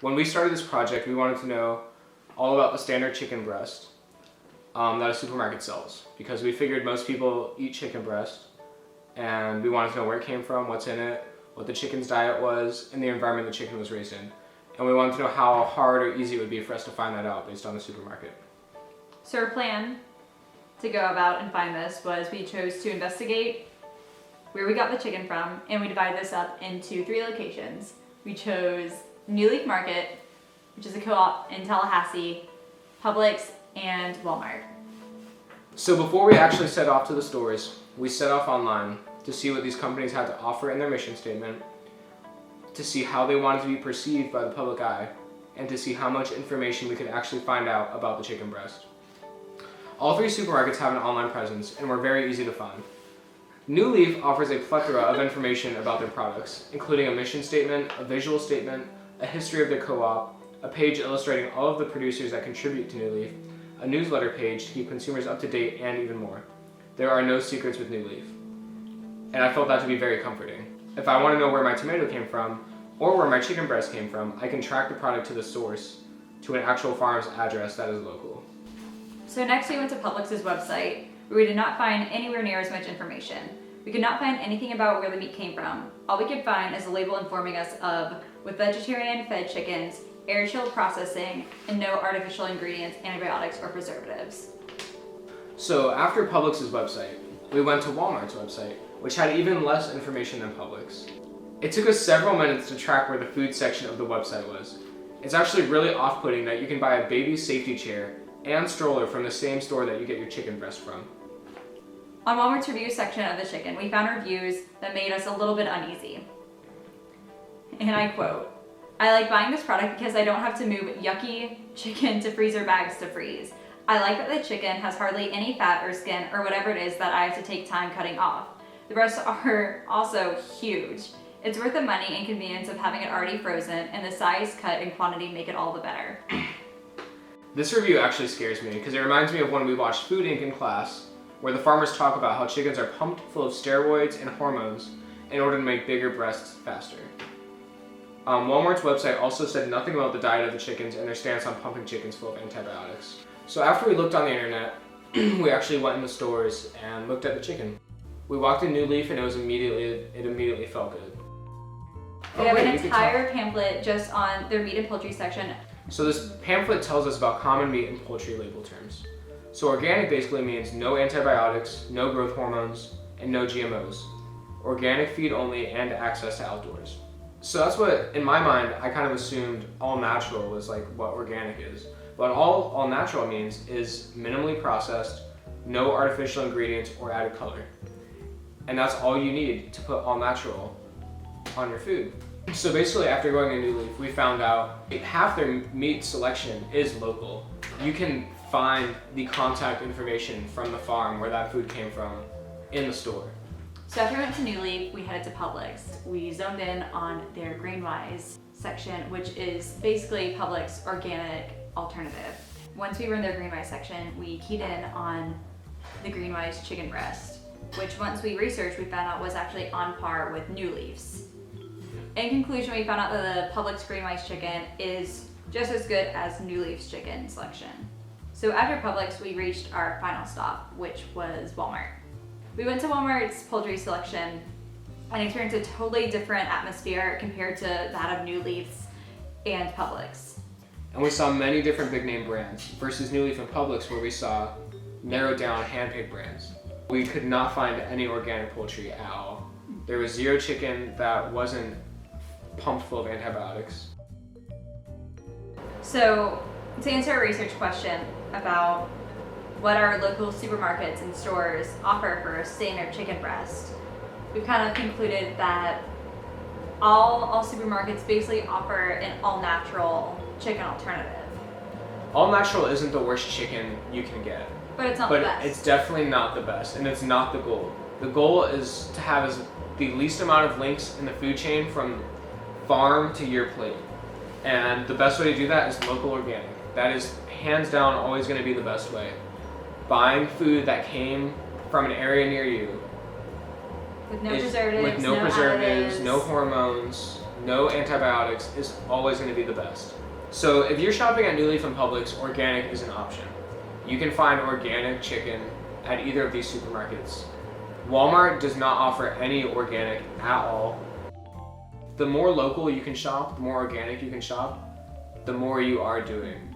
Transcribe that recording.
When we started this project, we wanted to know all about the standard chicken breast that a supermarket sells, because we figured most people eat chicken breast, and we wanted to know where it came from, what's in it, what the chicken's diet was, and the environment the chicken was raised in. And we wanted to know how hard or easy it would be for us to find that out based on the supermarket. So our plan to go about and find this was we chose to investigate where we got the chicken from, and we divided this up into 3 locations. We chose New Leaf Market, which is a co-op in Tallahassee, Publix, and Walmart. So before we actually set off to the stores, we set off online to see what these companies had to offer in their mission statement, to see how they wanted to be perceived by the public eye, and to see how much information we could actually find out about the chicken breast. All 3 supermarkets have an online presence and were very easy to find. New Leaf offers a plethora of information about their products, including a mission statement, a visual statement, a history of their co-op, a page illustrating all of the producers that contribute to New Leaf, a newsletter page to keep consumers up to date, and even more. There are no secrets with New Leaf. And I felt that to be very comforting. If I want to know where my tomato came from, or where my chicken breast came from, I can track the product to the source, to an actual farm's address that is local. So next we went to Publix's website, where we did not find anywhere near as much information. We could not find anything about where the meat came from. All we could find is a label informing us of with vegetarian-fed chickens, air-chilled processing, and no artificial ingredients, antibiotics, or preservatives. So after Publix's website, we went to Walmart's website, which had even less information than Publix. It took us several minutes to track where the food section of the website was. It's actually really off-putting that you can buy a baby safety chair and stroller from the same store that you get your chicken breast from. On Walmart's review section of the chicken, we found reviews that made us a little bit uneasy. And I quote, "I like buying this product because I don't have to move yucky chicken to freezer bags to freeze. I like that the chicken has hardly any fat or skin or whatever it is that I have to take time cutting off. The breasts are also huge. It's worth the money and convenience of having it already frozen, and the size, cut, and quantity make it all the better." This review actually scares me because it reminds me of when we watched Food Inc. in class, where the farmers talk about how chickens are pumped full of steroids and hormones in order to make bigger breasts faster. Walmart's website also said nothing about the diet of the chickens and their stance on pumping chickens full of antibiotics. So after we looked on the internet, we actually went in the stores and looked at the chicken. We walked in New Leaf and it immediately felt good. We have an entire pamphlet just on their meat and poultry section. So this pamphlet tells us about common meat and poultry label terms. So organic basically means no antibiotics, no growth hormones, and no GMOs. Organic feed only and access to outdoors. So that's what, in my mind, I kind of assumed all natural was like what organic is. But all natural means is minimally processed, no artificial ingredients or added color. And that's all you need to put all natural on your food. So basically after going to New Leaf, we found out half their meat selection is local. You can find the contact information from the farm where that food came from in the store. So after we went to New Leaf, we headed to Publix. We zoned in on their Greenwise section, which is basically Publix organic alternative. Once we were in their Greenwise section, we keyed in on the Greenwise chicken breast, which once we researched, we found out was actually on par with New Leaf's. In conclusion, we found out that the Publix Greenwise chicken is just as good as New Leaf's chicken selection. So after Publix, we reached our final stop, which was Walmart. We went to Walmart's poultry selection and experienced a totally different atmosphere compared to that of New Leaf's and Publix. And we saw many different big name brands versus New Leaf and Publix, where we saw narrowed down hand-picked brands. We could not find any organic poultry at all. There was zero chicken that wasn't pumped full of antibiotics. So to answer our research question about what our local supermarkets and stores offer for a standard chicken breast, we've kind of concluded that all supermarkets basically offer an all-natural chicken alternative. All natural isn't the worst chicken you can get. But it's not the best. But it's definitely not the best, and it's not the goal. The goal is to have the least amount of links in the food chain from farm to your plate. And the best way to do that is local organic. That is hands down always going to be the best way. Buying food that came from an area near you with no preservatives, no hormones, no antibiotics is always going to be the best. So if you're shopping at New Leaf and Publix, organic is an option. You can find organic chicken at either of these supermarkets. Walmart does not offer any organic at all. The more local you can shop, the more organic you can shop, the more you are doing